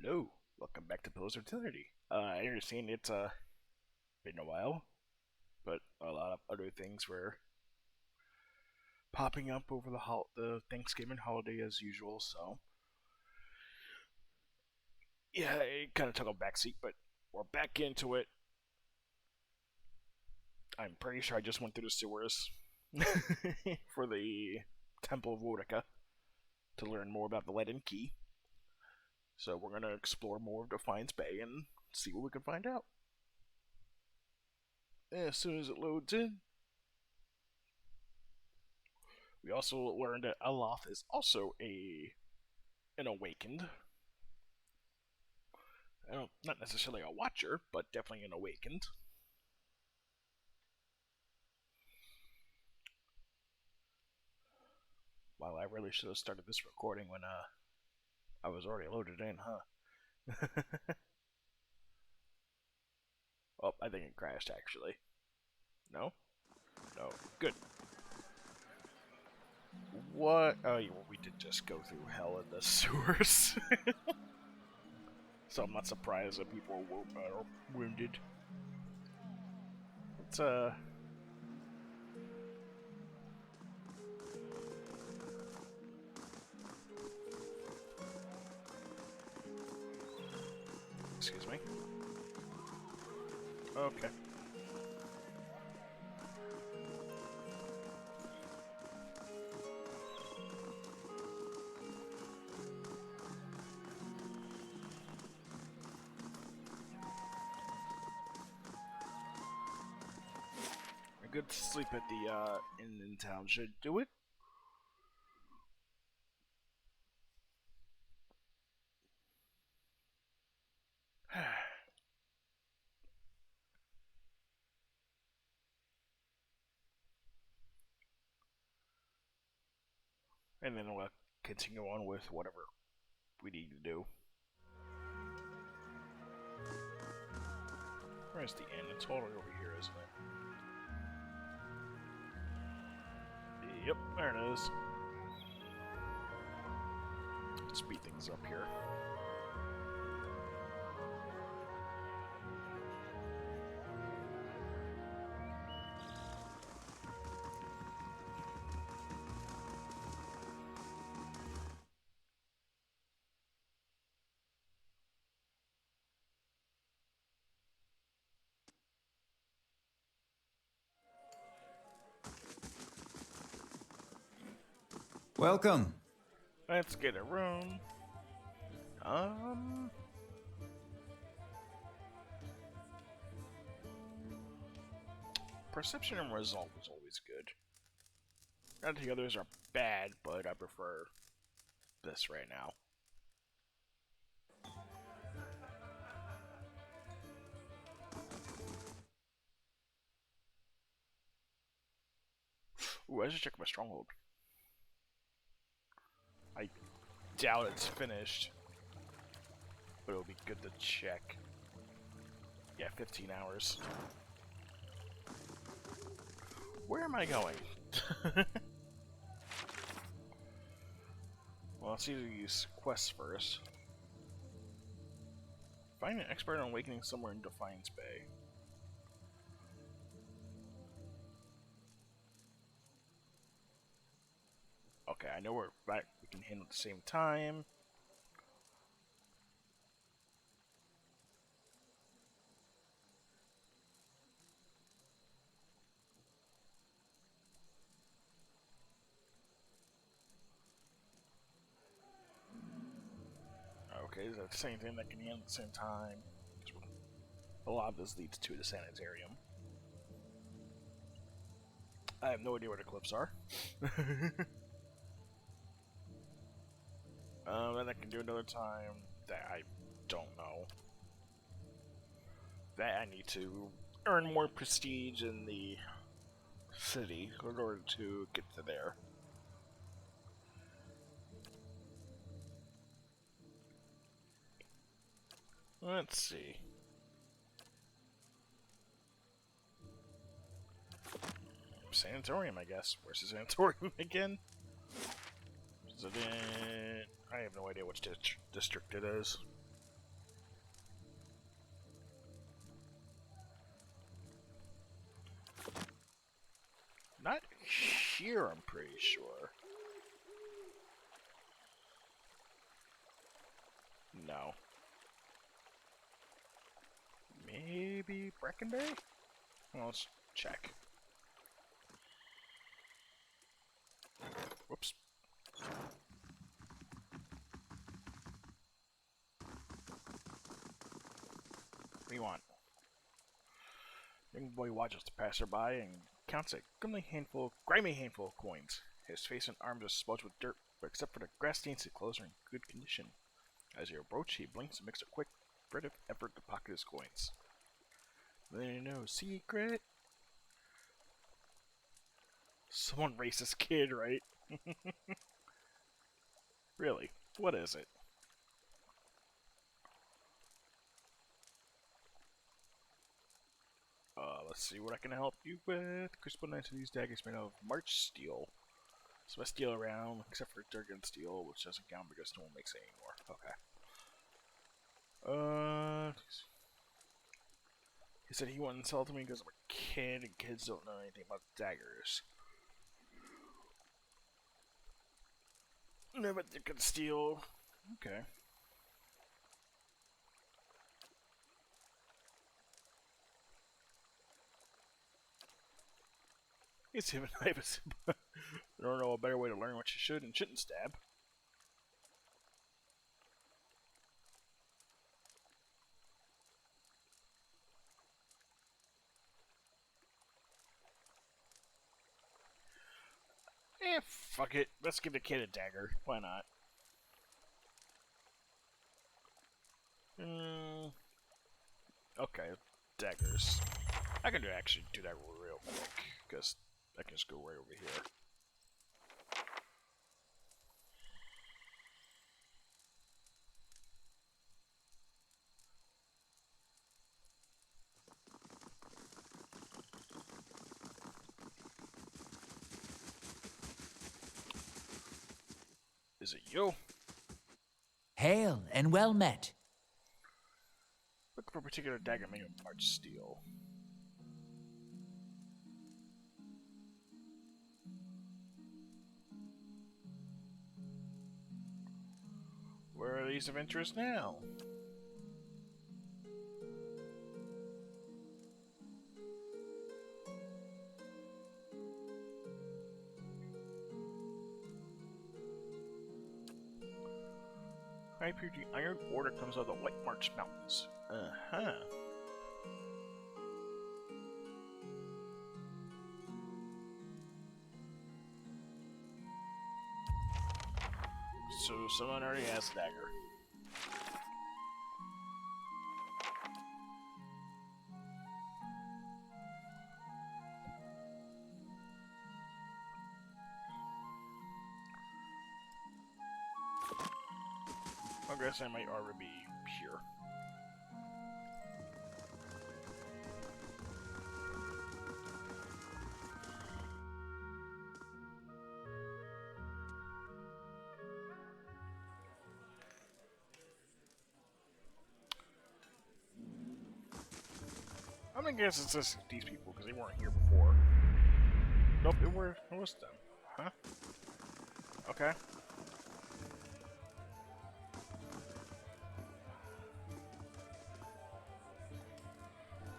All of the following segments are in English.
Hello, welcome back to Pillars of Eternity. I understand it's been a while, but a lot of other things were popping up over the Thanksgiving holiday as usual. So yeah, it kind of took a backseat, but we're back into it. I'm pretty sure I just went through the sewers for the Temple of Woodica to learn more about the Leaden Key. So we're gonna explore more of Defiance Bay and see what we can find out. As soon as it loads in, we also learned that Aloth is also an awakened. Not necessarily a watcher, but definitely an awakened. Well, I really should have started this recording when I was already loaded in, huh? Oh, I think it crashed actually. No? No. Good. What? Oh, we did just go through hell in the sewers. So I'm not surprised that people are wounded. It's excuse me. Okay. A good sleep at the inn in town should do it. And then we'll continue on with whatever we need to do. Where's the inn? It's totally over here, isn't it? Yep, there it is. Let's speed things up here. Welcome. Let's get a room. Perception and resolve is always good. Not the others are bad, but I prefer this right now. Ooh, I should check my stronghold. I doubt it's finished, but it'll be good to check. Yeah, 15 hours. Where am I going? Well, let's either use quests first. Find an expert on awakening somewhere in Defiance Bay. Okay, I know we can handle at the same time. Okay, is that the same thing that can handle at the same time? A lot of this leads to the Sanitarium. I have no idea where the cliffs are. And I can do another time. That I don't know. That I need to earn more prestige in the city in order to get to there. Let's see. Sanitarium, I guess. Where's the Sanitarium again? Is it in... I have no idea which district it is. here, I'm pretty sure. No. Maybe Bracken Bay? Well, let's check. Whoops. What do you want? Young boy watches the passerby and counts a grimy handful of coins. His face and arms are smudged with dirt, but except for the grass stains, his clothes are in good condition. As you approach, he blinks and makes a quick, furtive effort to pocket his coins. There no secret. Someone racist kid, right? Really? What is it? Let's see what I can help you with. Crystal knights of these daggers made of March steel. So I steal around, except for Durgan steel, which doesn't count because no one makes it anymore. Okay. He said he wouldn't sell to me because I'm a kid, and kids don't know anything about daggers. No, but they can steal. Okay. It's him and I don't know a better way to learn what you should and shouldn't stab. Fuck it. Let's give the kid a dagger. Why not? Okay, daggers. I can actually do that real quick, because I can just go right over here. Is it you? Hail and well met. Look for a particular dagger made of March steel. Where are these of interest now? High purity iron ore comes out of the White March Mountains. Uh-huh. So someone already has a dagger. I guess I might already be here. I'm gonna guess it's just these people because they weren't here before. Nope, it was them. Huh? Okay.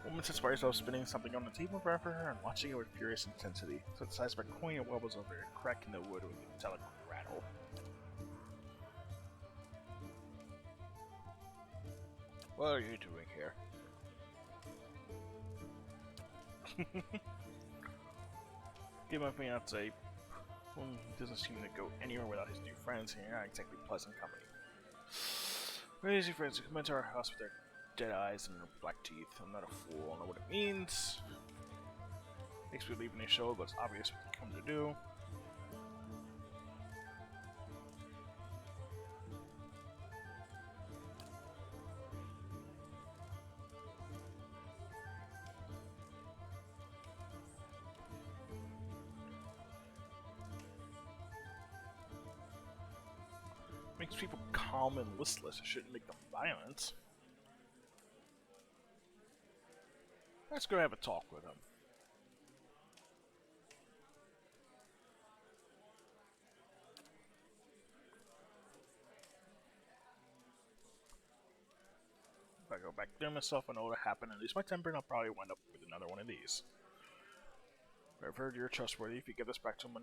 Woman sits by herself spinning something on the table in front of her and watching it with furious intensity. So the size of a coin it wobbles over a crack in the wood with a metallic rattle. What are you doing here? Give my fiance. He doesn't seem to go anywhere without his new friends, and you're not exactly pleasant company. Where is your friends who come into our house with their dead eyes and their black teeth? I'm not a fool, I know what it means. Makes me leave when they show, but it's obvious what they come to do. Makes people calm and listless. It shouldn't make them violent. Let's go have a talk with him. I go back there myself, I know what'll happen. At least my temper, and I'll probably wind up with another one of these. I've heard you're trustworthy. If you give this back to someone,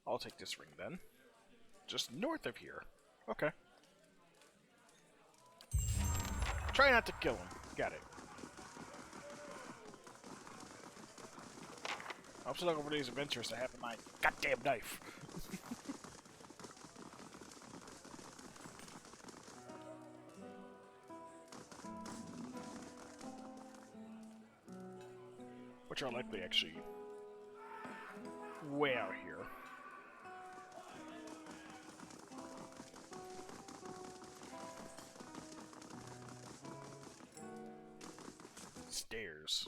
I'll take this ring then. Just north of here. Okay. Try not to kill him. Got it. I'm also looking for these adventures to have my goddamn knife. Which are likely actually way out here. Stairs.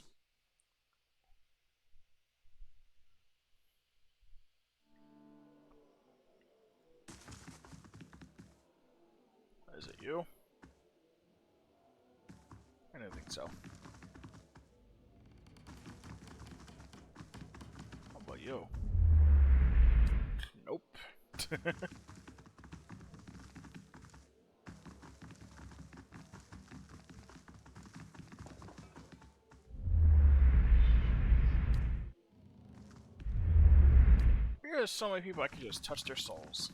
Is it you? I don't think so. How about you? Nope. There's so many people I can just touch their souls.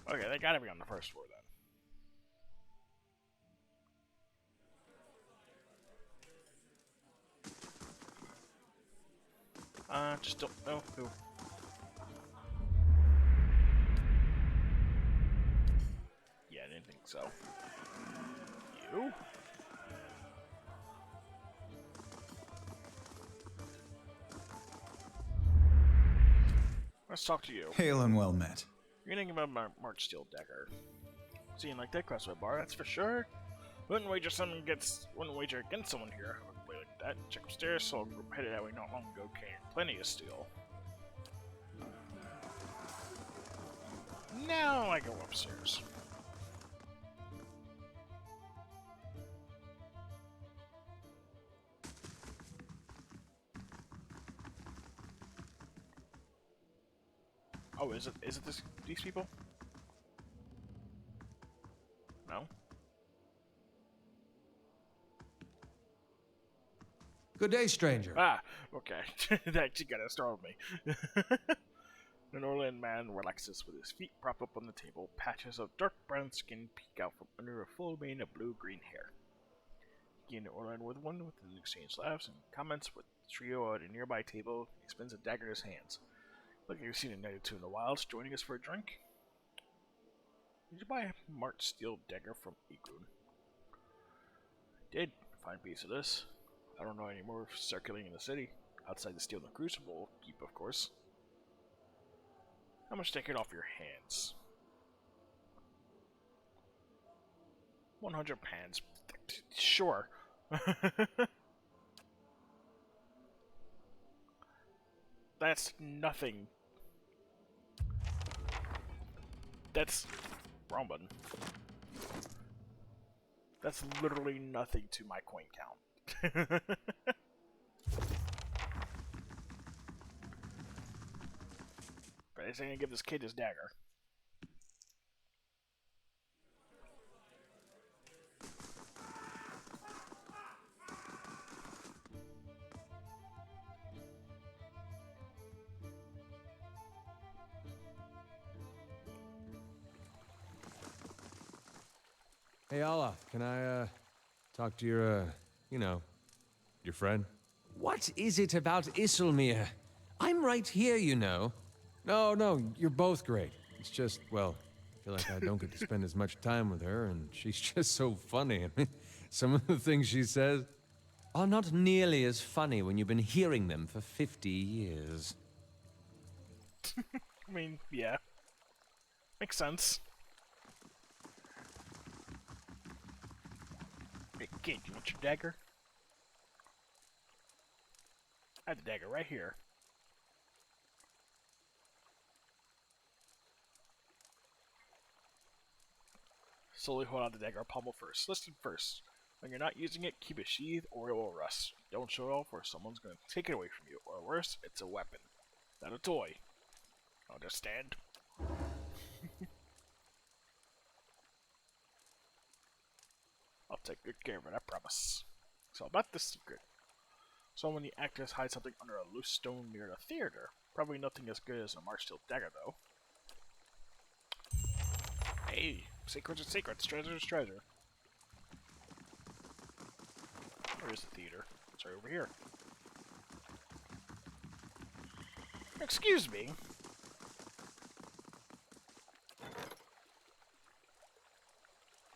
Okay, they gotta be on the first floor then. Just don't know who. Yeah, I didn't think so. You? Let's talk to you. Hail and well met. You're thinking about March Steel Dagger. Seeing like that across my bar, that's for sure. Wouldn't wager against someone here. I would play like that. Check upstairs, so I'm headed that way not long ago. Carrying plenty of steel. Now I go upstairs. Oh, is it these people? No? Good day, stranger. Ah, okay. That actually got to startle me. An Orland man relaxes with his feet propped up on the table. Patches of dark brown skin peek out from under a full mane of blue-green hair. He and Orland with an exchange laughs and comments with the trio at a nearby table. He spins a dagger in his hands. Look, you've seen a night or two in the wilds. Joining us for a drink? Did you buy a March Steel Dagger from Igrun? I did. Fine piece of this. I don't know any more circulating in the city. Outside the Steel and Crucible keep, of course. How much take it off your hands? 100 pounds. Sure. That's nothing. That's wrong button. That's literally nothing to my coin count. But I say I give this kid his dagger. Hey, Olaf, can I, talk to your, your friend? What is it about Isilmir? I'm right here, you know. No, you're both great. It's just, well, I feel like I don't get to spend as much time with her, and she's just so funny. I mean, some of the things she says are not nearly as funny when you've been hearing them for 50 years. I mean, yeah. Makes sense. Hey, kid, you want your dagger? I have the dagger right here. Slowly hold on the dagger, pommel first. Listen first. When you're not using it, keep it sheathed or it will rust. Don't show it off or someone's going to take it away from you. Or worse, it's a weapon. Not a toy. Understand? I'll take good care of it, I promise. So about the secret. So when the actors hide something under a loose stone near the theater. Probably nothing as good as a March Steel dagger, though. Hey, secrets are secrets, treasure is treasure. Where's the theater? It's right over here. Excuse me.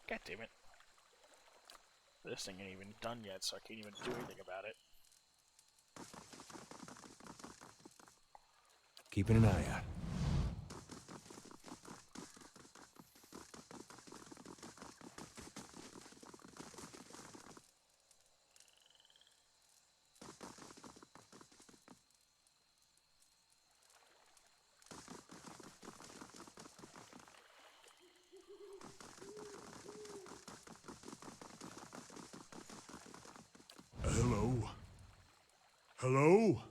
God damn it. This thing ain't even done yet, so I can't even do anything about it. Keeping an eye out. Hello? Hello?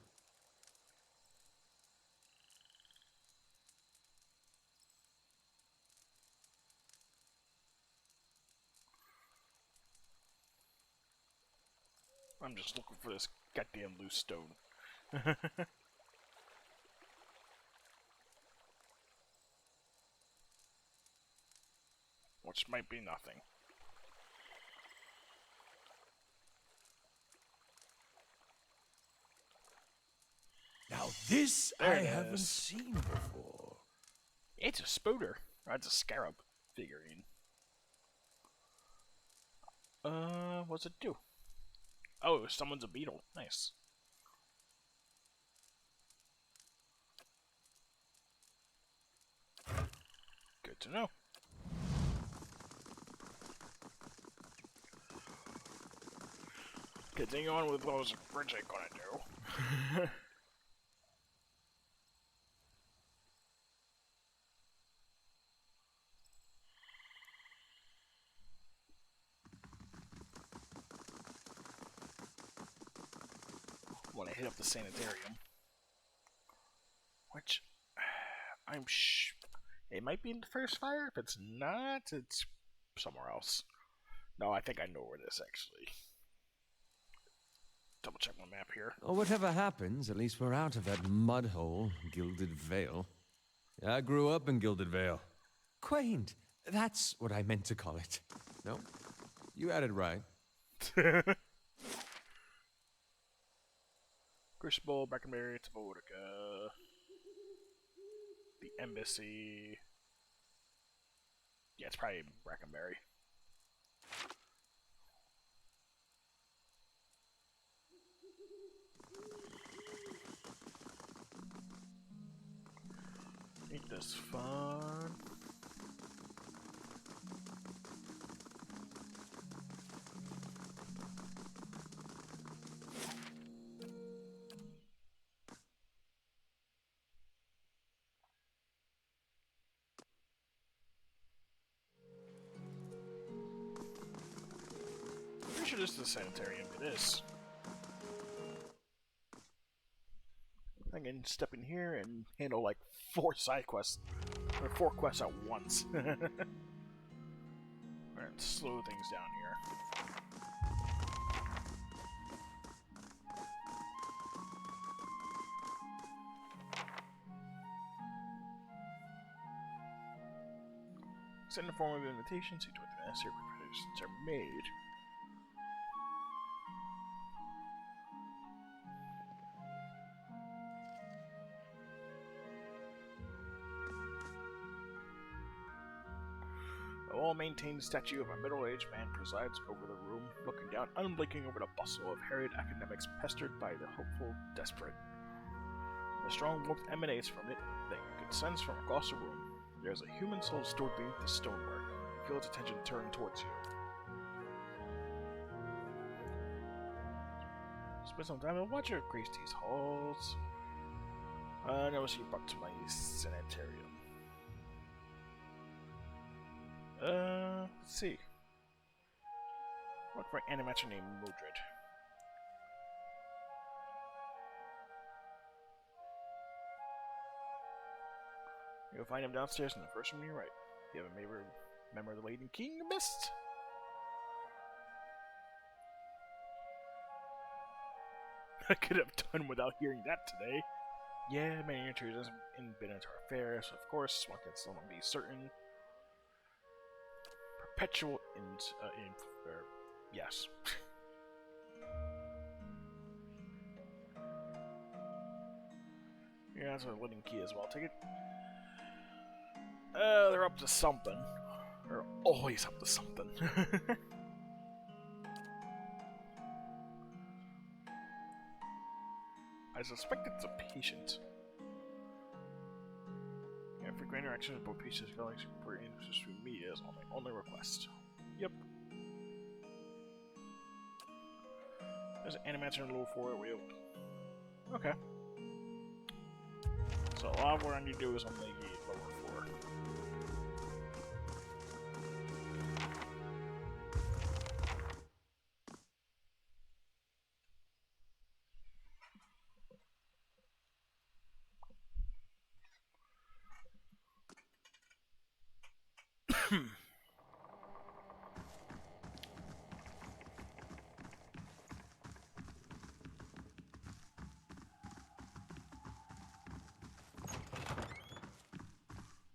I'm just looking for this goddamn loose stone. Which might be nothing. Now this There I it haven't is. seen before. It's a spooter. That's a scarab figurine. What's it do? Oh, someone's a beetle. Nice. Good to know. Continue on with what was originally gonna do. When I hit up the sanitarium. Which, it might be in the first fire. If it's not, it's somewhere else. No, I think I know where it is, actually. Double check my map here. Or whatever happens, at least we're out of that mud hole, Gilded Vale. I grew up in Gilded Vale. Quaint. That's what I meant to call it. No, you had it right. Crucible, Brackenberry, Taborica. The Embassy. Yeah, it's probably Brackenberry. Ain't this fun? Pretty sure this is the sanitarium. It is. I can step in here and handle like 4 side quests. Or 4 quests at once. Alright, slow things down here. Send a form of invitation, see to what the necessary preparations are made. A well-maintained statue of a middle-aged man presides over the room, looking down unblinking over the bustle of harried academics pestered by the hopeful desperate. A strong warmth emanates from it that you can sense from across the room. There is a human soul stored beneath the stonework. Feel its attention turned towards you. Spend some time and watch her grace these halls. Now she brought to my sanitarium. Let's see. Look for an animator named Mildred. You'll find him downstairs in the first room to your right. You have a member of the Leaden Key you missed? I could have done without hearing that today. Yeah, many entries hasn't been into our affairs, so of course, one can still be certain. Perpetual yes. Yeah, that's a Leaden Key as well. Take it. They're up to something. They're always up to something. I suspect it's a patient. Yeah, for great interactions with both patients and colleagues for interest through media is my only request. Yep. There's an animator in the lower floor wheel. Okay. So a lot of what I need to do is on the lower floor.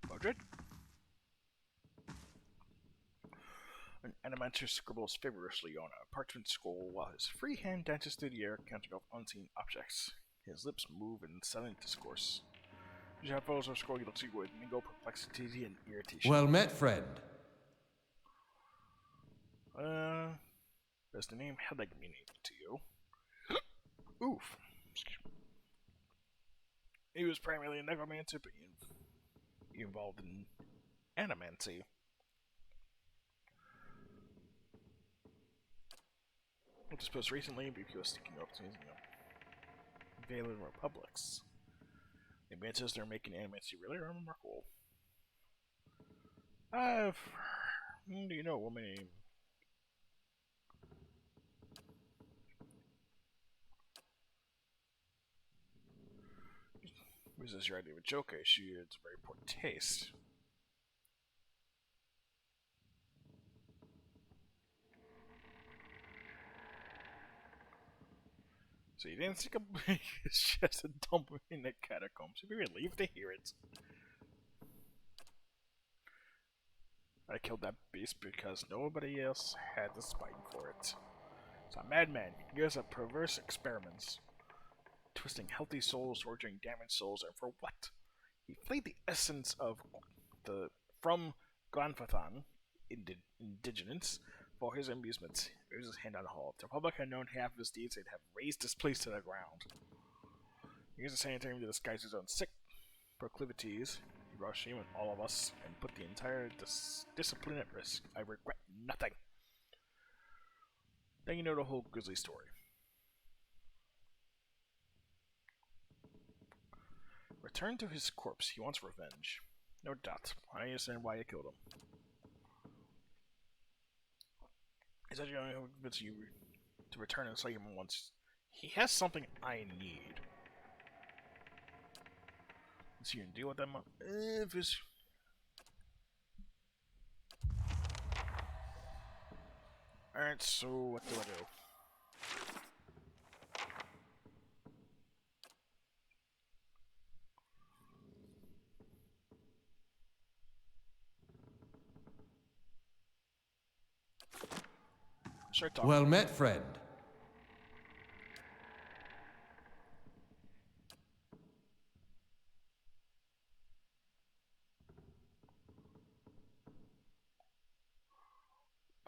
Mildred? An animator scribbles feverishly on a parchment scroll while his free hand dances through the air, counting off unseen objects. His lips move in silent discourse. You have photos of scroll, he looks at you with mingled perplexity and irritation. Well met, friend. Does the name Hedleg mean anything to you? Oof. He was primarily a necromancer, but involved in animancy. I suppose recently, BP was sticking up to Valen Republics. The advances they're making animancy really remarkable. Do you know a woman named... Was this your idea of a joke? She has very poor taste. So you didn't think of just a dump in the catacombs. You'd be relieved to hear it. I killed that beast because nobody else had the spine for it. It's a madman. He gives up perverse experiments. Twisting healthy souls, torturing damaged souls, and for what? He flayed the essence of from Glanfathan, indigenous, for his amusement. He raised his hand on the hull. If the public had known half of his deeds, they'd have razed this place to the ground. He used the Sanitarium to disguise his own sick proclivities. He brought shame on all of us and put the entire discipline at risk. I regret nothing. Then you know the whole grisly story. Return to his corpse. He wants revenge. No doubt. I understand why you killed him. Is that going to convince you to return and slay him once? He has something I need. Is he going to deal with that? If it's... Alright, so what do I do? Well met, friend.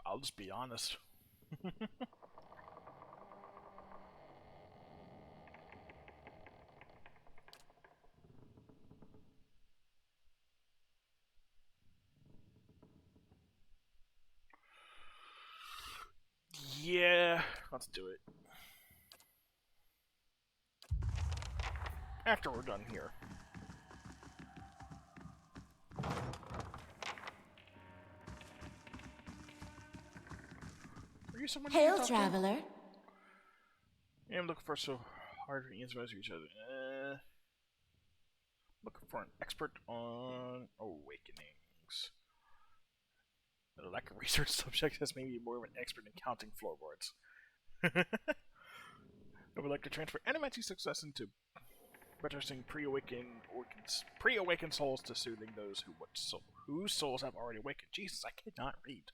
I'll just be honest. Yeah, let's do it. After we're done here. Are you someone you Hail, can talk to? traveler. Yeah, I'm looking for so hard to answer each other. Looking for an expert on awakenings. The lack of research subject has made me more of an expert in counting floorboards. I would like to transfer Animachi success into buttressing pre-awakened souls to soothing those whose souls have already awakened. Jesus, I cannot read.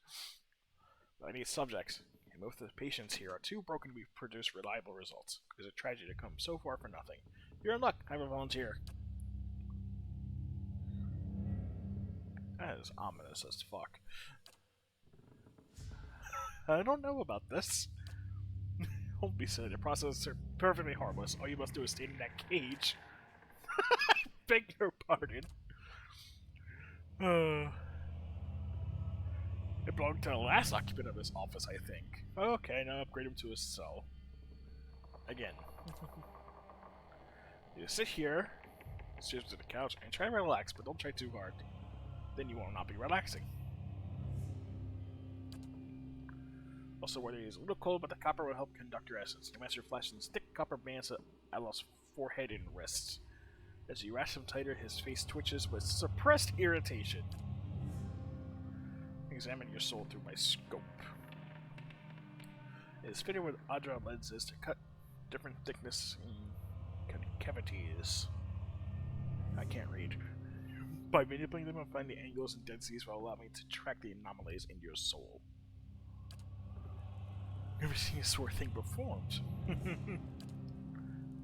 But I need subjects, and most of the patients here are too broken to produce reliable results. It is a tragedy to come so far for nothing. You're in luck. I have a volunteer. That is ominous as fuck. I don't know about this. Don't be silly. The processes are perfectly harmless. All you must do is stay in that cage. Beg your pardon. It belonged to the last occupant of this office, I think. Okay, now upgrade him to a cell. Again. You sit here, sit to the couch, and try to relax, but don't try too hard. Then you will not be relaxing. Also, whether it is a little cold, but the copper will help conduct your essence. The master flashes thick copper bands at Al's forehead and wrists. As you rash him tighter, his face twitches with suppressed irritation. Examine your soul through my scope. It is fitted with Adra lenses to cut different thickness in cavities. I can't read. By manipulating them, I find the angles and densities will allow me to track the anomalies in your soul. Never seen a sort of thing performed.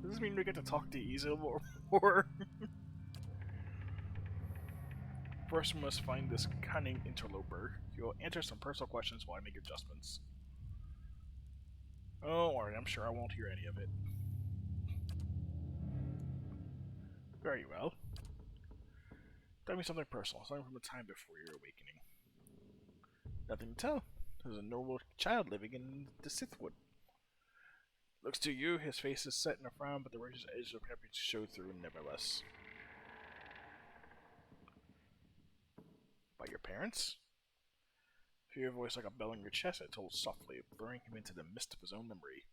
Does this mean we get to talk to Izo more? First, we must find this cunning interloper. He will answer some personal questions while I make adjustments. Oh, alright, I'm sure I won't hear any of it. Very well. Tell me something personal, something from a time before your awakening. Nothing to tell. There's a normal child living in the Sithwood. Looks to you, his face is set in a frown, but the righteous edge of happiness show through nevertheless. By your parents? Hear your voice like a bell in your chest, it told softly, blurring him into the mist of his own memory.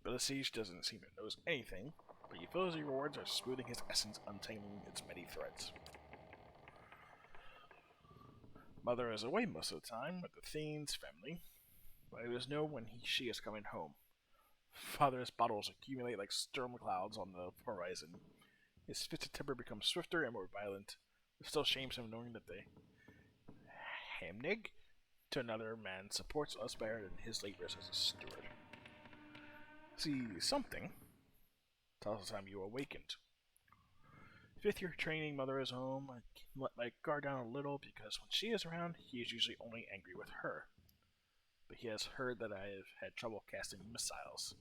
Belisige doesn't seem to notice anything, but he feels your words are smoothing his essence, untangling its many threads. Mother is away most of the time with the Thane's family, but I always know when she is coming home. Father's battles accumulate like storm clouds on the horizon. His fits of temper become swifter and more violent. It still shames him knowing that the Hamnig to another man supports us better than his labors as a steward. See something tells us time you awakened. Fifth year training, mother is home. I can let my guard down a little because when she is around, he is usually only angry with her. But he has heard that I have had trouble casting missiles,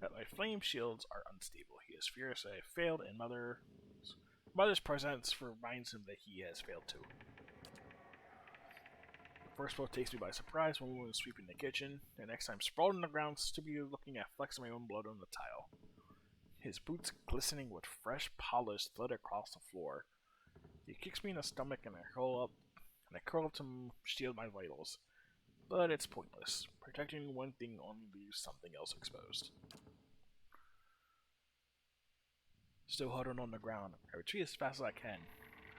that my flame shields are unstable. He is furious that I have failed, and mother's presence reminds him that he has failed too. The first blow takes me by surprise when we were sweeping the kitchen. The next time, sprawled on the ground, stupidly looking at flecks of my own blood on the tile. His boots glistening with fresh polish slid across the floor. He kicks me in the stomach and I curl up to shield my vitals. But it's pointless. Protecting one thing only leaves something else exposed. Still huddled on the ground, I retreat as fast as I can.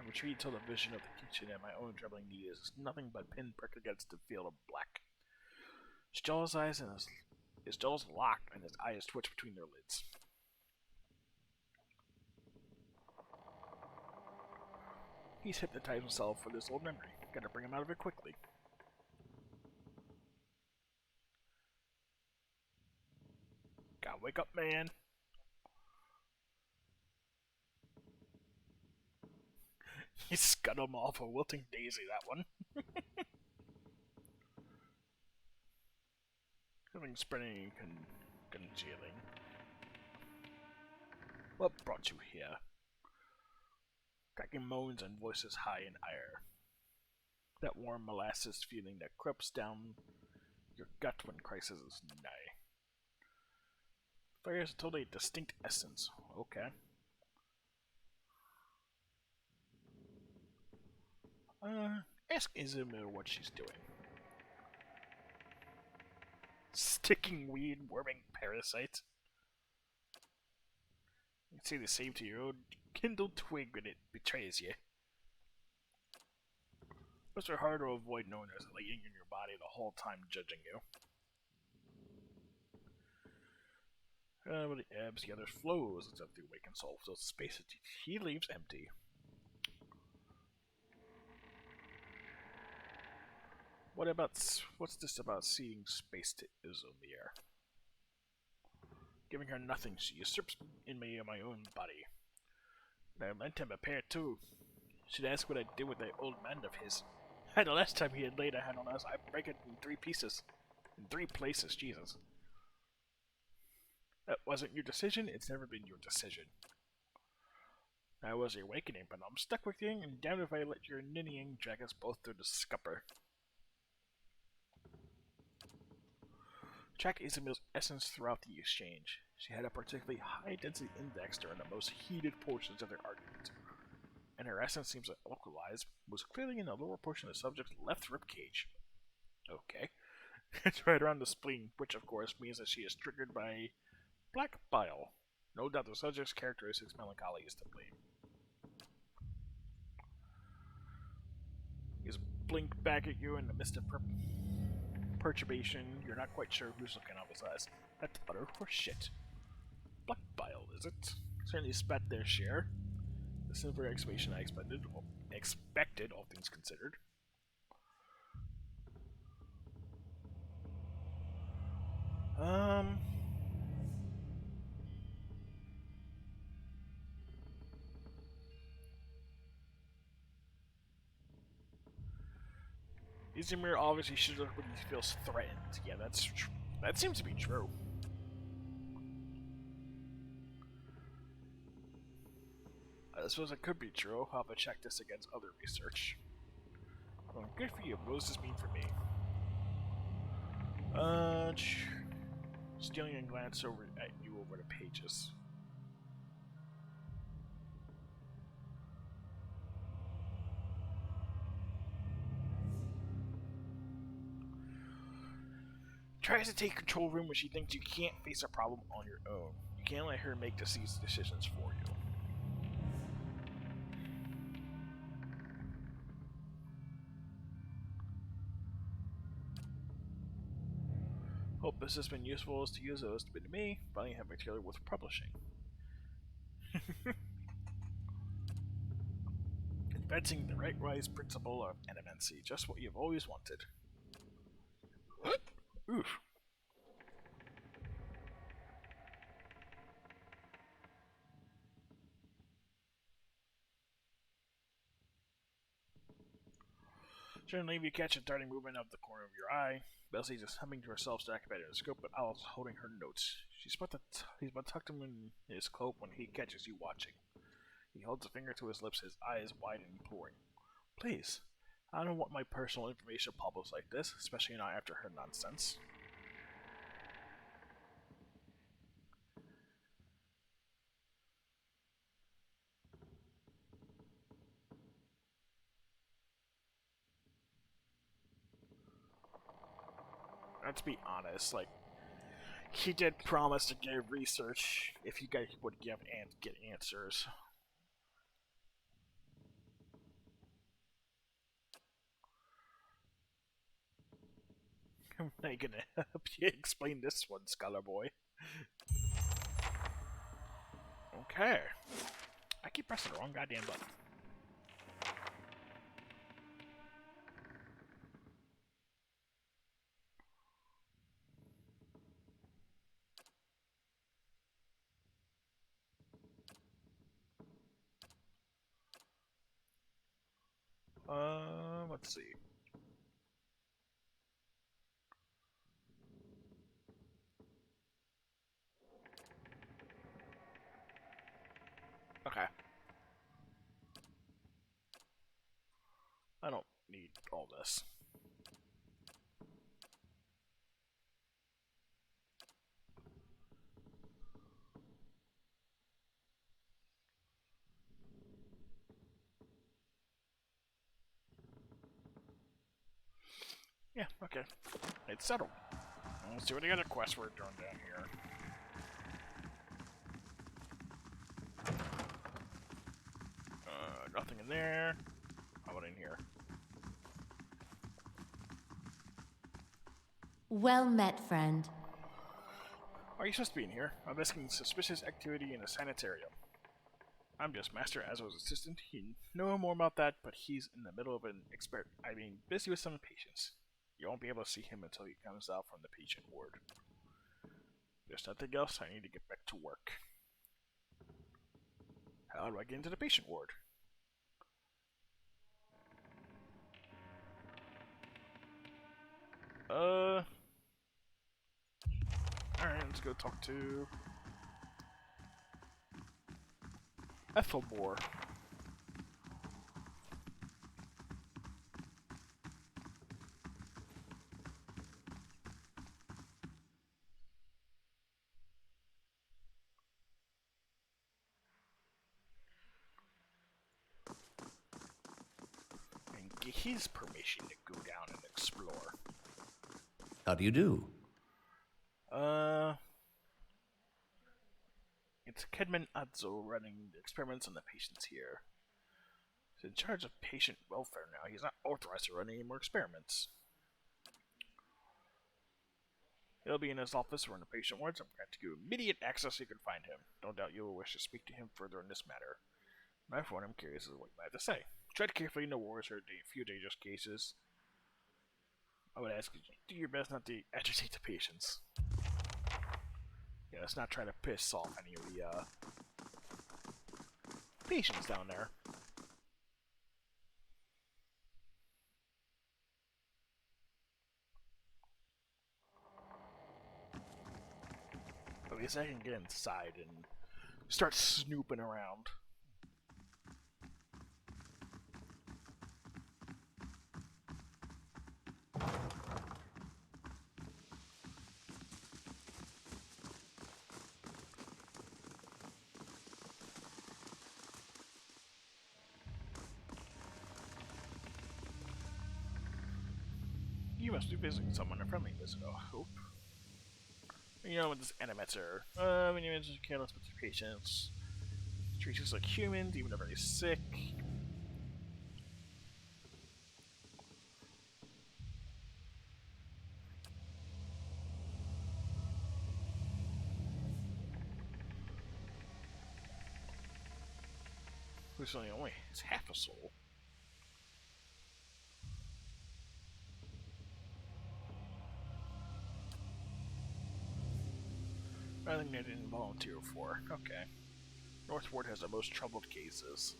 I retreat till the vision of the kitchen and my own troubling need is nothing but pinprick against the field of black. His jaws locked and his eyes twitch between their lids. He's hypnotized himself for this old memory. Gotta bring him out of it quickly. Gotta wake up, man. He scud him off a wilting daisy, that one. Something spreading and congealing. What brought you here? Cracking moans and voices high in ire. That warm molasses feeling that creeps down your gut when crisis is nigh. Fire is a totally distinct essence. Okay. Ask Izumir what she's doing. Sticking weed, worming parasite. You say the same to your own kindled twig when it betrays you. It's so hard to avoid knowing there's a lighting in your body the whole time judging you. When it ebbs, the other flows as if the awakened soul fills the space that he leaves empty. What's this about seeing space is in the air? Giving her nothing, she usurps in me my own body. And I lent him a pair too. Should ask what I did with that old man of his. And the last time he had laid a hand on us, I break it in 3 pieces. In 3 places, Jesus. That wasn't your decision, it's never been your decision. I was the awakening, but I'm stuck with you, and damn if I let your ninnying drag us both through the scupper. Track Isabel's essence throughout the exchange. She had a particularly high-density index during the most heated portions of their argument, and her essence seems to localize was clearly in the lower portion of the subject's left ribcage. Okay. It's right around the spleen, which of course means that she is triggered by black bile. No doubt the subject's characteristics melancholy is to blame. He just blinked back at you in the midst of perturbation. You're not quite sure who's looking out of his eyes. That's utter horseshit. Black bile, is it? Certainly spat their share. The silver exclamation I expected, all things considered. Izumir obviously should look when he feels threatened. Yeah, that seems to be true. I suppose it could be true. I'll have to check this against other research. Well, good for you. What does this mean for me? Stealing a glance over at you over the pages. Tries to take control room when she thinks you can't face a problem on your own. You can't let her make these decisions for you. Hope this has been useful as to use those to be to me. Finally have material worth publishing. Inventing the right wise principle of animancy, just what you've always wanted. Oof. Certainly, if you catch a darting movement of the corner of your eye, Belsie's just humming to herself to activate her scope, but Alice holding her notes. He's about tucked him in his cloak when he catches you watching. He holds a finger to his lips, his eyes wide and imploring. Please, I don't want my personal information published like this, especially not after her nonsense. To be honest, like, he did promise to give research if you guys would get answers. I'm not gonna help you explain this one, Scholar Boy. Okay. I keep pressing the wrong goddamn button. Let's see. Okay. I don't need all this. Yeah, okay. It's settled. Let's see what the other quests we're doing down here. Nothing in there. How about in here? Well met, friend. Are you supposed to be in here? I'm asking suspicious activity in a sanitarium. I'm just Master Azo's assistant. You know more about that, but he's in the middle of an busy with some patients. You won't be able to see him until he comes out from the patient ward. There's nothing else. I need to get back to work. How do I get into the patient ward? Alright, let's go talk to Ethelmore. And get his permission to go down and explore. How do you do? It's Kedman Adzo running the experiments on the patients here. He's in charge of patient welfare now. He's not authorized to run any more experiments. He'll be in his office or in the patient wards. I'm going to give you immediate access so you can find him. No doubt you will wish to speak to him further in this matter. My for one, I'm curious as to what you might have to say. Tread carefully, no wars or a few dangerous cases. I would ask you to do your best not to agitate the patients. Yeah, let's not try to piss off any of the patients down there. At least I can get inside and start snooping around. You must be visiting someone, a friendly visitor, I hope. You know, with this animator, when you mention careless with your patients, treats us like humans, even if they're sick. Who's only has half a soul. I think I didn't volunteer for. Okay. North Ward has the most troubled cases.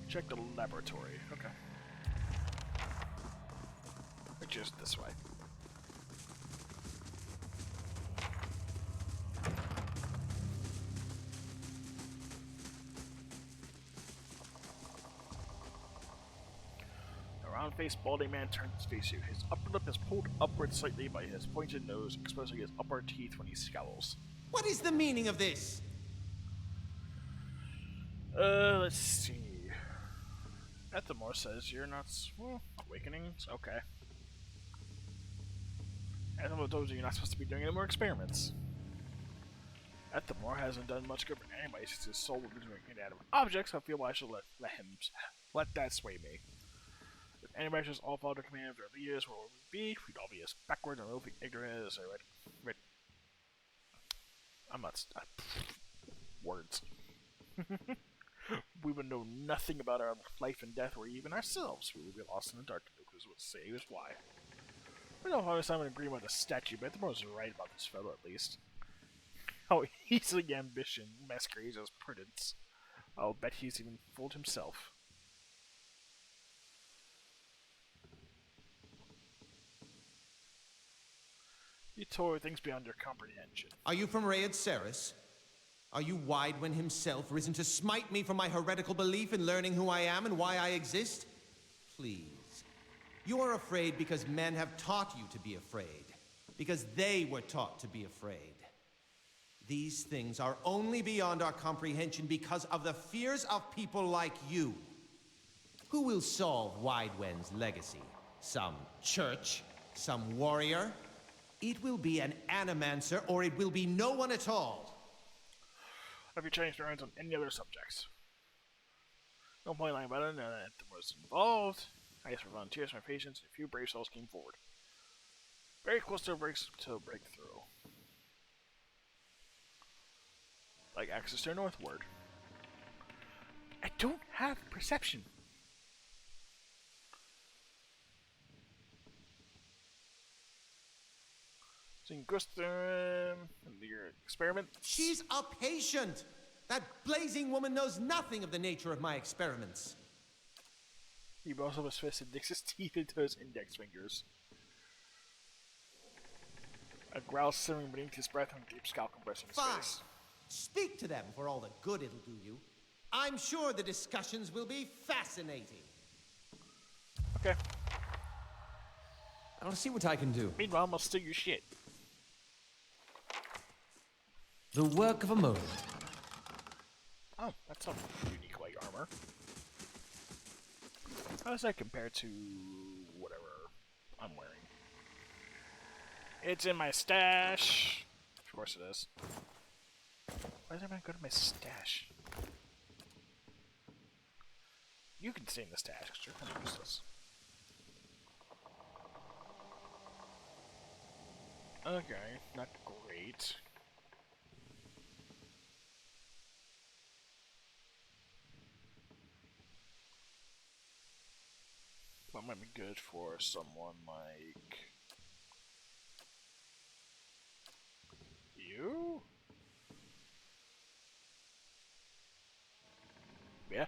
Check the laboratory. Okay. Which is this way. Round-faced, balding man turns to face you. His upper lip is pulled upward slightly by his pointed nose, exposing his upper teeth when he scowls. What is the meaning of this? Let's see. Ethelmore says you're not... Well, awakenings? Okay. Ethelmore told you you're not supposed to be doing any more experiments. Ethelmore hasn't done much good for anybody since his soul was doing inanimate objects, so I feel I should let that sway me. If anybody just all follow the command of their leaders, where would we be? We'd all be as backward and willfully ignorant as I'm not... words. We would know nothing about our life and death, or even ourselves. We would be lost in the dark. Lucas would say is why. I don't know if I'm in agreement with the statue, but the most right about this fellow at least. How easily ambition masquerades as prudence. I'll bet he's even fooled himself. You tore things beyond your comprehension. Are you from Rayed Ceres? Are you Widewin himself, risen to smite me for my heretical belief in learning who I am and why I exist? Please. You are afraid because men have taught you to be afraid. Because they were taught to be afraid. These things are only beyond our comprehension because of the fears of people like you. Who will solve Widewen's legacy? Some church? Some warrior? It will be an animancer, or it will be no one at all. Have you changed your minds on any other subjects? No point lying about it, that was involved. I asked for volunteers, my patients, and a few brave souls came forward. Very close to a breakthrough. Like access to northward. I don't have perception. Seeing Gustum and your experiment. She's a patient! That blazing woman knows nothing of the nature of my experiments. He balls up his fist and digs his teeth into his index fingers. A growl simmering beneath his breath and a deep scowl compressing his Fine. face. Speak to them for all the good it'll do you. I'm sure the discussions will be fascinating. Okay. I'll see what I can do. Meanwhile, I'll steal your shit. The work of a moment. Oh, that's some unique light armor. How does that compare to whatever I'm wearing? It's in my stash. Of course it is. Why does everyone go to my stash? You can stay in the stash because you're kind of useless. Okay, not great. That might be good for someone like you? Yeah.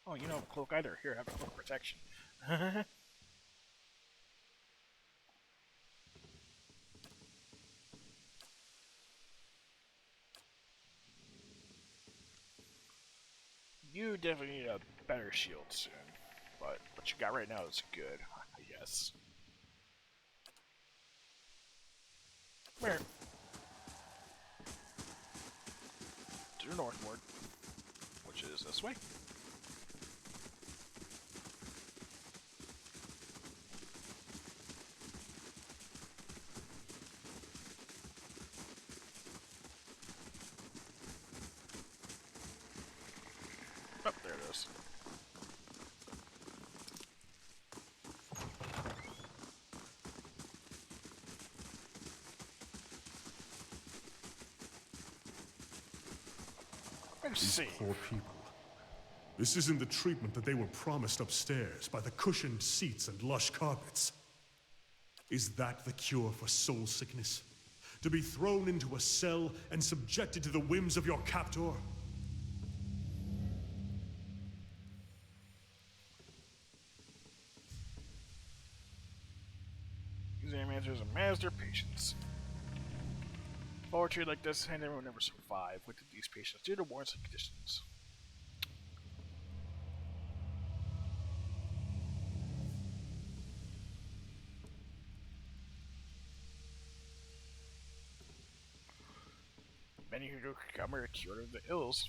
Oh, you know, cloak either. Here, have a cloak protection. You definitely need a better shield soon, but what you got right now is good, I guess. Come here. To the northward, which is this way. Oh, there it is. I see. Poor people. This isn't the treatment that they were promised upstairs by the cushioned seats and lush carpets. Is that the cure for soul sickness? To be thrown into a cell and subjected to the whims of your captor? Exam answers and manage their patients. Forward treated like this, and everyone never survive with these patients due to warrants and conditions. Many who come here cured of the ills.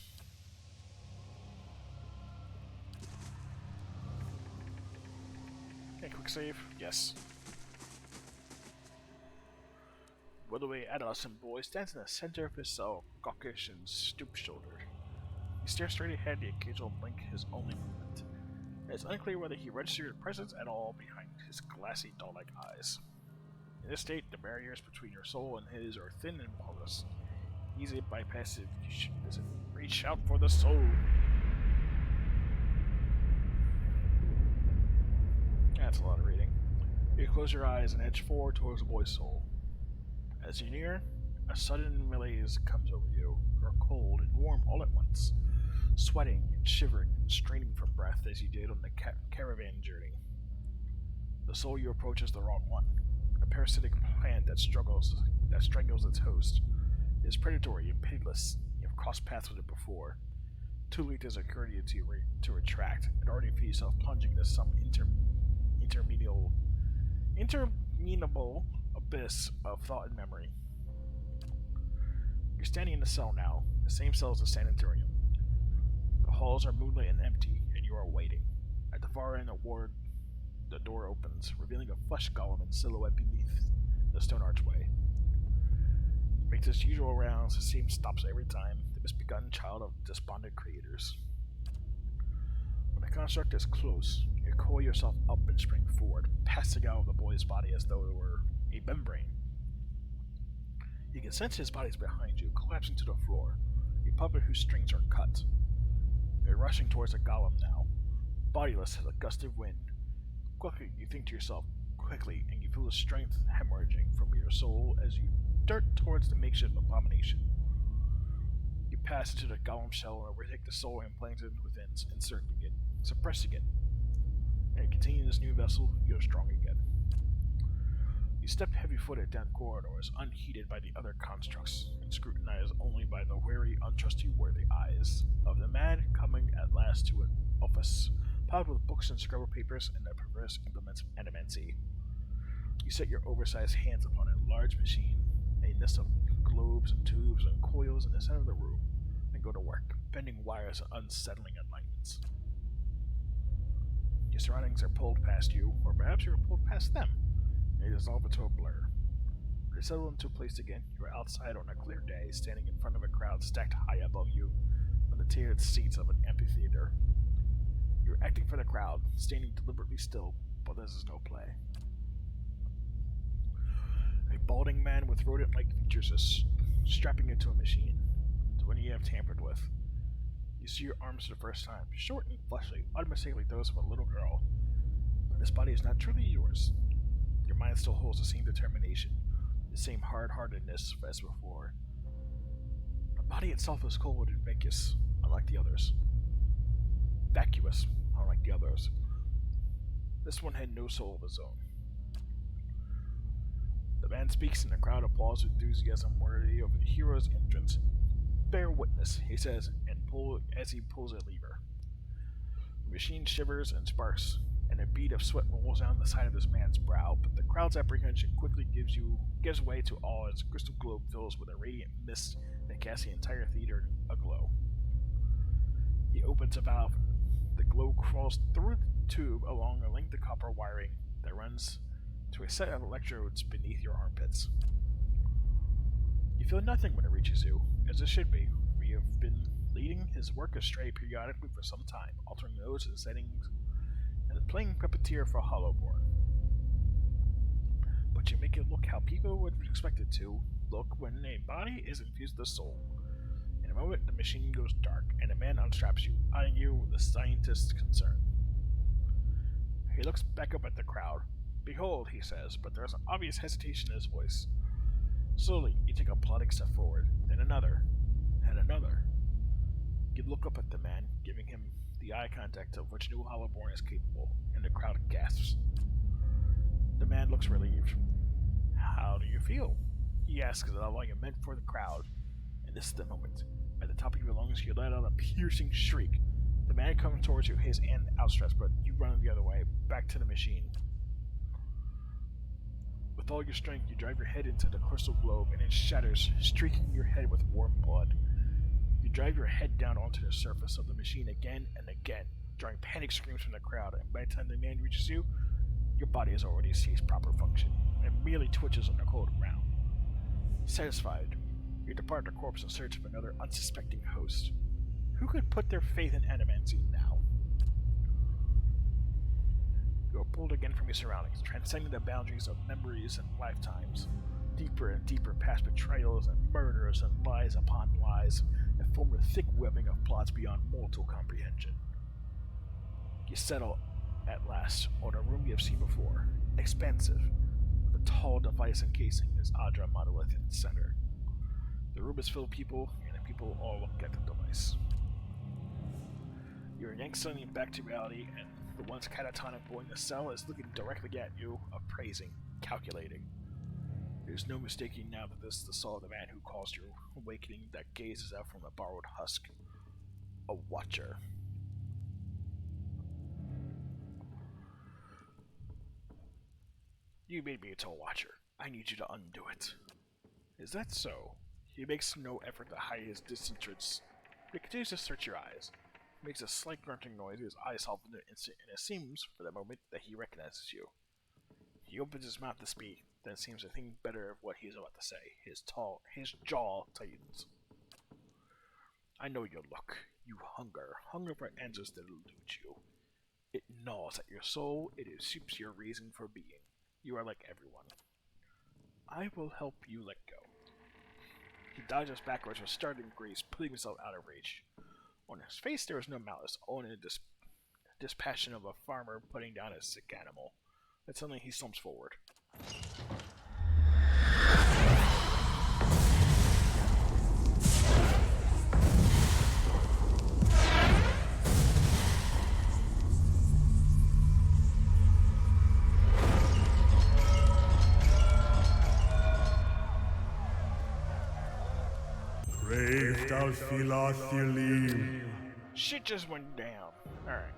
Okay, quick save. Yes. Willowy adolescent boy stands in the center of his cell, gawkish and stoop-shouldered. He stares straight ahead, the occasional blink his only movement. It is unclear whether he registered a presence at all behind his glassy, doll-like eyes. In this state, the barriers between your soul and his are thin and porous. Easy bypass if you should visit. Reach out for the soul. That's a lot of reading. You close your eyes and edge forward towards the boy's soul. As you near, a sudden malaise comes over you. You are cold and warm all at once, sweating and shivering and straining for breath as you did on the caravan journey. The soul you approach is the wrong one, a parasitic plant that strangles its host. It is predatory and pitiless. You have crossed paths with it before. Too late to security to retract, and already feel yourself plunging into some interminable abyss of thought and memory. You're standing in the cell now, the same cell as the Sanitarium. The halls are moonlit and empty, and you are waiting. At the far end of the ward, the door opens, revealing a flesh golem in silhouette beneath the stone archway. Makes its usual rounds, the same stops every time, the misbegotten child of despondent creators. When the construct is close, you coil yourself up and spring forward, passing out of the boy's body as though it were a membrane. You can sense his body is behind you, collapsing to the floor, a puppet whose strings are cut. You're rushing towards the golem now, bodiless as a gust of wind. Quickly, you think to yourself, quickly, and you feel the strength hemorrhaging from your soul as you dart towards the makeshift abomination. You pass into the golem shell and overtake the soul implanted within, encircling it, suppressing it. And continue this new vessel, you are strong again. You step heavy-footed down corridors, unheeded by the other constructs, and scrutinized only by the wary, untrustworthy eyes of the man coming at last to an office piled with books and scribble papers and the perverse implements of animancy. You set your oversized hands upon a large machine, a nest of globes and tubes and coils in the center of the room, and go to work, bending wires and unsettling alignments. Your surroundings are pulled past you, or perhaps you're pulled past them, and you dissolve into a blur. When you settle into place again, you are outside on a clear day, standing in front of a crowd stacked high above you on the tiered seats of an amphitheater. You're acting for the crowd, standing deliberately still, but this is no play. A balding man with rodent-like features is strapping into a machine, the one you have tampered with. You see your arms for the first time, short and fleshy, unmistakably those of a little girl. But this body is not truly yours. Your mind still holds the same determination, the same hard-heartedness as before. The body itself is cold and vacuous, unlike the others. Vacuous, unlike the others. This one had no soul of his own. The man speaks and the crowd applauds with enthusiasm worthy of the hero's entrance. Bear witness, he says, and as he pulls a lever. The machine shivers and sparks, and a bead of sweat rolls down the side of this man's brow, but the crowd's apprehension quickly gives way to awe as the crystal globe fills with a radiant mist that casts the entire theater aglow. He opens a valve, and the globe crawls through the tube along a length of copper wiring that runs to a set of electrodes beneath your armpits. You feel nothing when it reaches you, as it should be, for you have been leading his work astray periodically for some time, altering modes and settings, and playing puppeteer for Hollowborn. But you make it look how people would expect it to look when a body is infused with soul. In a moment, the machine goes dark, and a man unstraps you, eyeing you with a scientist's concern. He looks back up at the crowd. Behold, he says, but there is an obvious hesitation in his voice. Slowly, you take a plodding step forward, then another, and another. You look up at the man, giving him the eye contact of which New Hollowborn is capable, and the crowd gasps. The man looks relieved. How do you feel? He asks in a meant for the crowd, and this is the moment. At the top of your lungs, you let out a piercing shriek. The man comes towards you, his hand outstretched, but you run the other way, back to the machine. With all your strength, you drive your head into the crystal globe, and it shatters, streaking your head with warm blood. You drive your head down onto the surface of the machine again and again, drawing panic screams from the crowd, and by the time the man reaches you, your body has already ceased proper function, and merely twitches on the cold ground. Satisfied, you depart the corpse in search of another unsuspecting host. Who could put their faith in animancy now? You are pulled again from your surroundings, transcending the boundaries of memories and lifetimes, deeper and deeper past betrayals and murders and lies upon lies, that form a thick webbing of plots beyond mortal comprehension. You settle, at last, on a room you have seen before, expansive, with a tall device encasing its Adra monolith in its center. The room is filled with people, and the people all look at the device. You are yanked suddenly back to reality, and the once catatonic boy in the cell is looking directly at you, appraising, calculating. There's no mistaking now that this is the soul of the man who caused your awakening that gazes out from a borrowed husk. a watcher. You made me into a watcher. I need you to undo it. Is that so? He makes no effort to hide his disinterest. He continues to search your eyes. He makes a slight grunting noise, his eyes soften in an instant, and it seems, for the moment, that he recognizes you. He opens his mouth to speak, then seems to think better of what he is about to say. His jaw tightens. I know your look. You hunger for answers that elude you. It gnaws at your soul, it usurps your reason for being. You are like everyone. I will help you let go. He dodges backwards with starting grace, putting himself out of reach. On his face there is no malice, only the dispassion of a farmer putting down a sick animal. But suddenly he slumps forward. Brave Dalfilathilim. Shit just went down. Alright.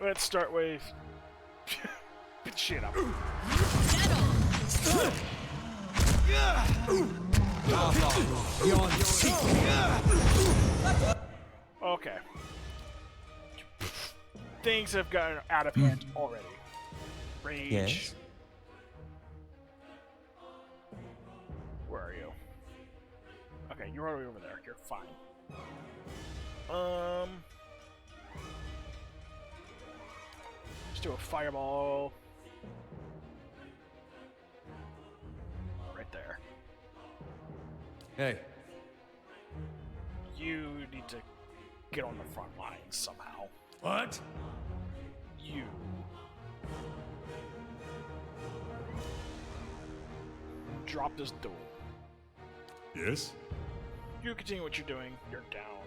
Let's start with... Pick shit up. Okay. Things have gotten out of hand already. Rage. Yes? Where are you? Okay, you're already over there. You're fine. Let's do a fireball. Right there. Hey, You need to get on the front lines somehow. What? You. Drop this door. Yes? You continue what you're doing. You're down.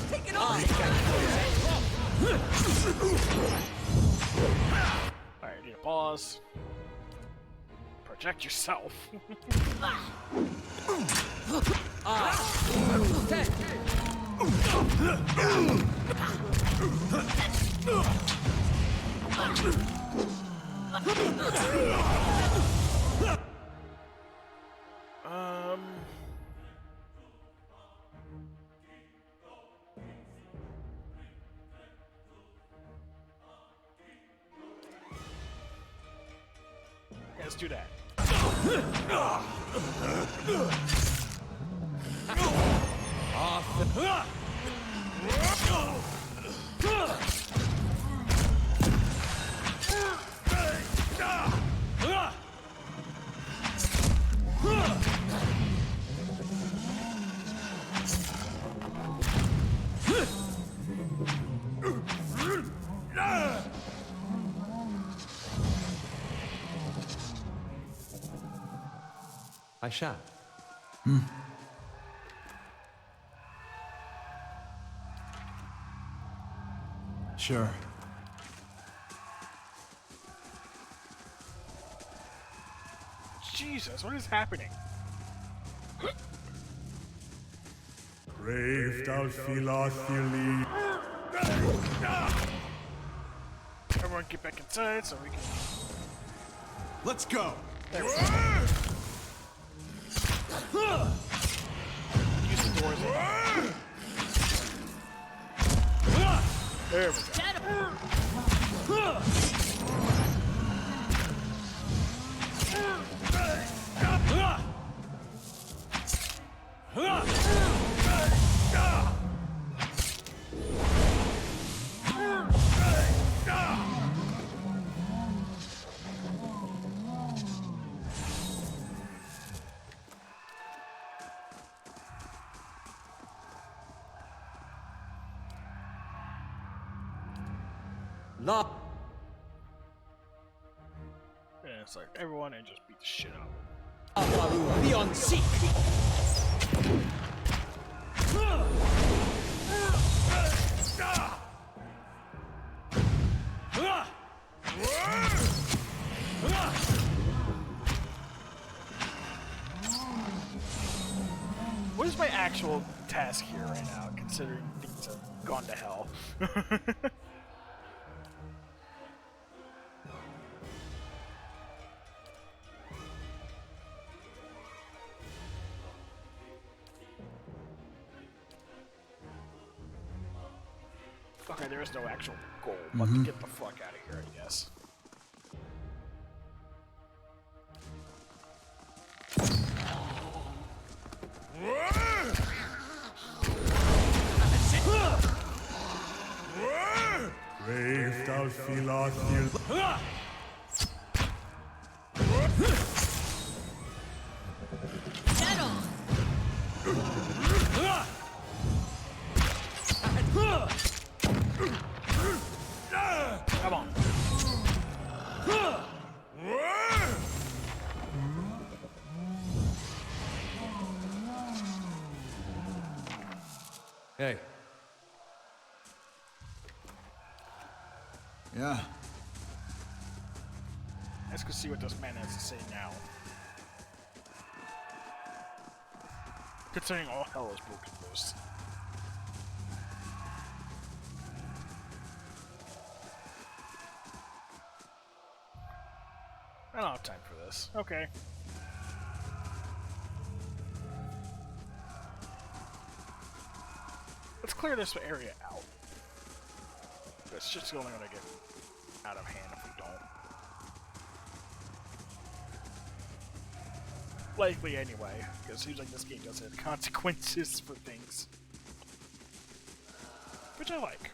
Take it off! Alright, you need a pause. Project yourself. Let's do that. I shall. Sure. Jesus, what is happening? Brave Dalfilathilim. Everyone get back inside so we can... Let's go. There we go. Use the doors. There we go. La. And it's like everyone and just beat the shit out of them. Beyond seek! actual task here right now, considering things have gone to hell. Okay, there is no actual goal, but to get the fuck out of here, I guess. Brave thou Philothil. Dead on. Come on. Hey, Yeah. Let's go see what this man has to say now. Considering all hell is broken loose. I don't have time for this. Okay. Let's clear this area out. It's just only gonna get out of hand if we don't. Likely anyway, because it seems like this game does have consequences for things. Which I like.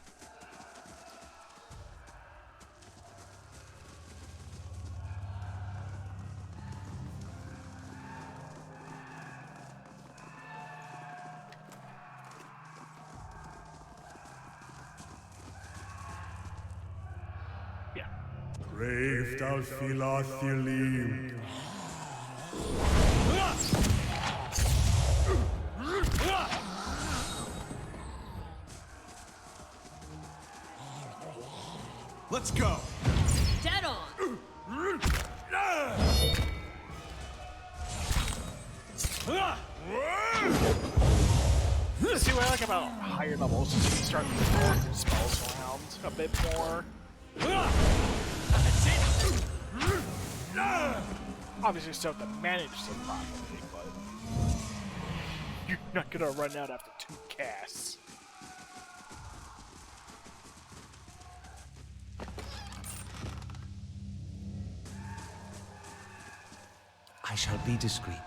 Yeah. Brave thou Philothil. Let's go. Dead on. See what I like about higher levels is you can start throwing your spells around a bit more. Obviously, you still have to manage them properly, but you're not gonna run out after 2 casts. I shall be discreet.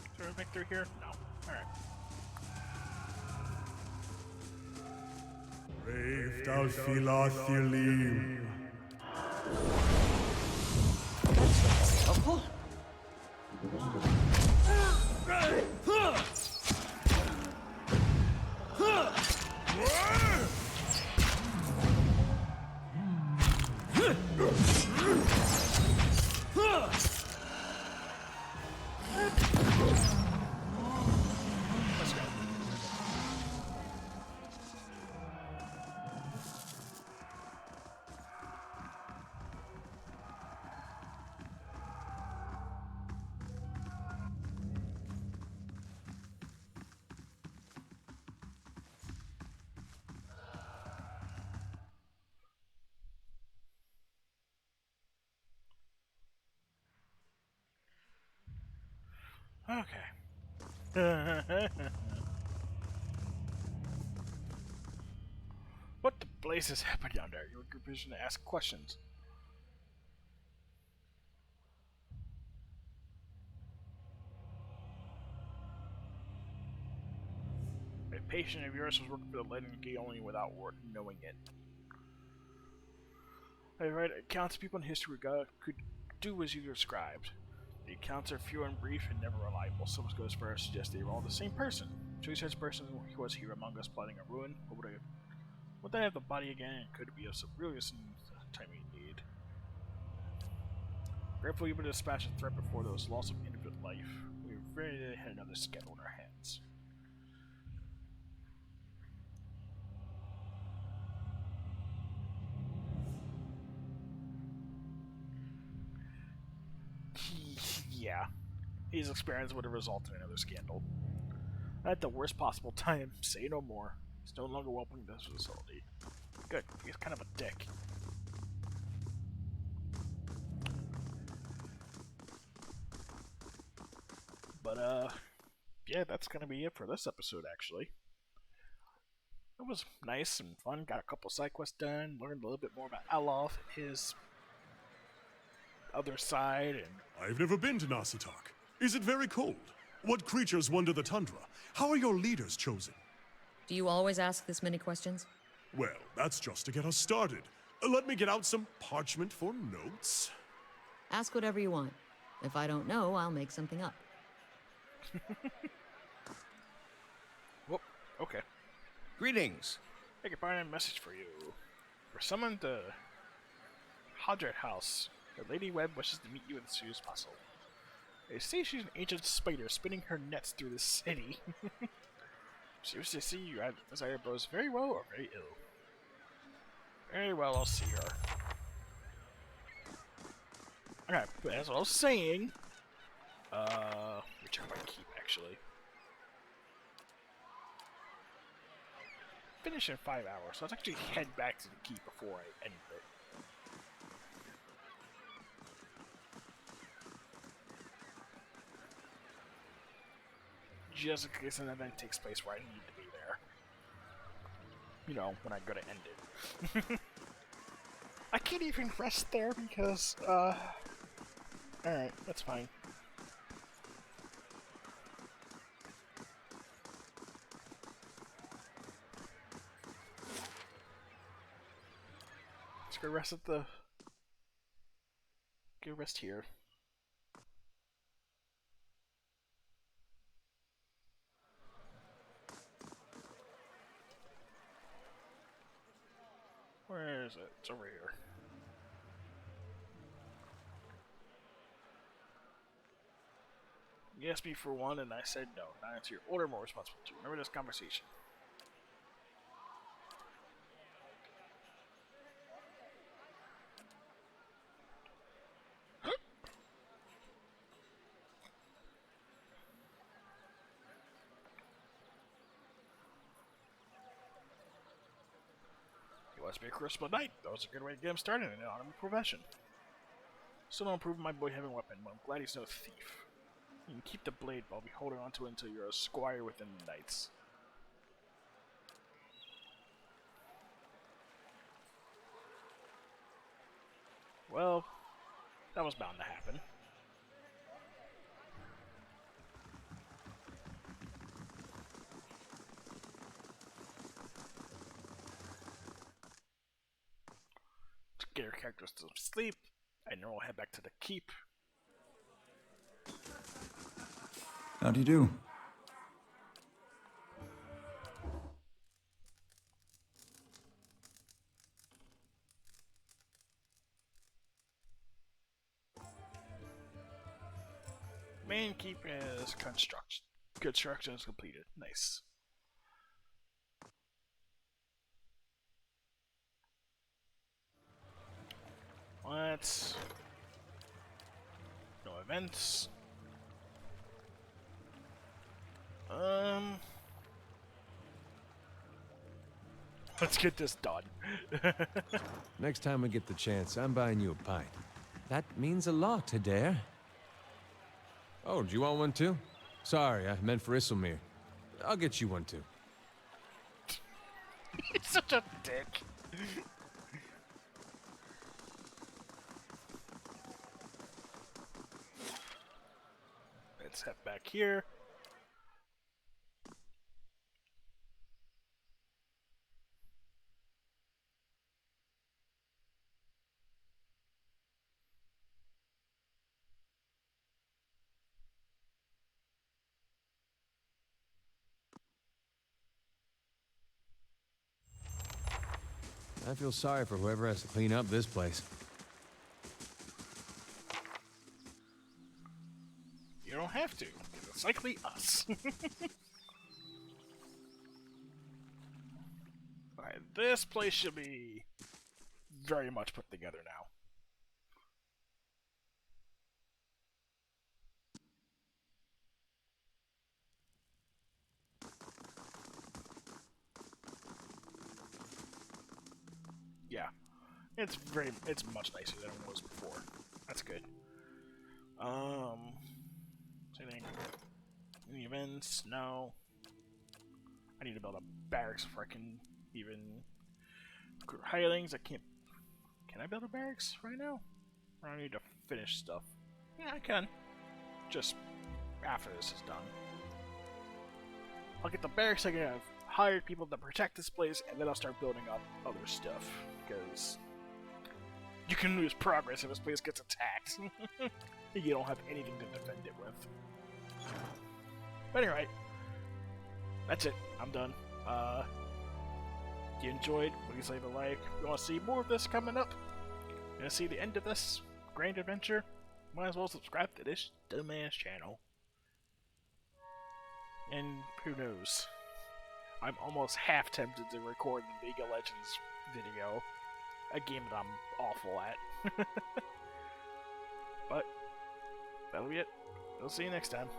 Is there a victory here? No. Alright. Brave thou Philothil. Helpful? Let's go. Okay. What the blazes happened down there? You were in position to ask questions. A patient of yours was working for the Leaden Key only without knowing it. I read accounts of people in history could do as you described. The accounts are few and brief and never reliable. Some goes as far as to suggest they were all the same person. Choose such person who was here among us plotting a ruin. Would they have the body again? Could be of some really some time we need. Gratefully, able to dispatch a threat before those loss of innocent life. We really had another scandal in our hands. Yeah, his experience would have resulted in another scandal. At the worst possible time, say no more. He's no longer welcome in this facility. Good, he's kind of a dick. But, yeah, that's gonna be it for this episode, actually. It was nice and fun, got a couple side quests done, learned a little bit more about Alof, his other side, and... I've never been to Nasitak. Is it very cold? What creatures wander the tundra? How are your leaders chosen? Do you always ask this many questions? Well, that's just to get us started. Let me get out some parchment for notes. Ask whatever you want. If I don't know, I'll make something up. Whoop, okay. Greetings. I can find a message for you. For someone to Hadret House, the Lady Webb wishes to meet you as soon as possible. They say she's an ancient spider spinning her nets through the city. She wishes to see you as either both very well or very ill. Very well, I'll see her. Okay, but as I was saying, return my keep actually. Finish in 5 hours, so let's actually head back to the keep before I end it. Just in case an event takes place where I need to be there. You know, when I'm gonna end it. I can't even rest there because, alright, that's fine. Let's go rest at the... Go rest here. Where is it? It's over here. You asked me for one, and I said no. Now it's your order more responsible to. Remember this conversation. He wants to be a crucible knight. That was a good way to get him started in an honorable profession. Still don't improve my boy having a weapon, but I'm glad he's no thief. You can keep the blade, but I'll be holding onto it until you're a squire within the knights. Well, that was bound to happen. To get your characters to sleep, and then we'll head back to the keep. How do you do? Main keep is construction is completed. Nice. What? No events. Let's get this done. Next time I get the chance, I'm buying you a pint. That means a lot, Adair. Oh, do you want one too? Sorry, I meant for Isilmir. I'll get you one too. It's such a dick. Let's head back here. I feel sorry for whoever has to clean up this place. You don't have to. It's likely us. Alright, this place should be very much put together now. Yeah. It's much nicer than it was before. That's good. Any events? No. I need to build a barracks before I can even recruit hirelings. I can't. Can I build a barracks right now? Or I need to finish stuff. Yeah, I can. Just after this is done. I'll get the barracks. I can have hired people to protect this place, and then I'll start building up other stuff. Because you can lose progress if this place gets attacked. You don't have anything to defend it with. But anyway, that's it. I'm done. If you enjoyed, please leave a like. If you want to see more of this coming up, you want to see the end of this grand adventure, might as well subscribe to this dumbass channel. And who knows? I'm almost half tempted to record the League of Legends video, a game that I'm awful at. But that'll be it. We'll see you next time.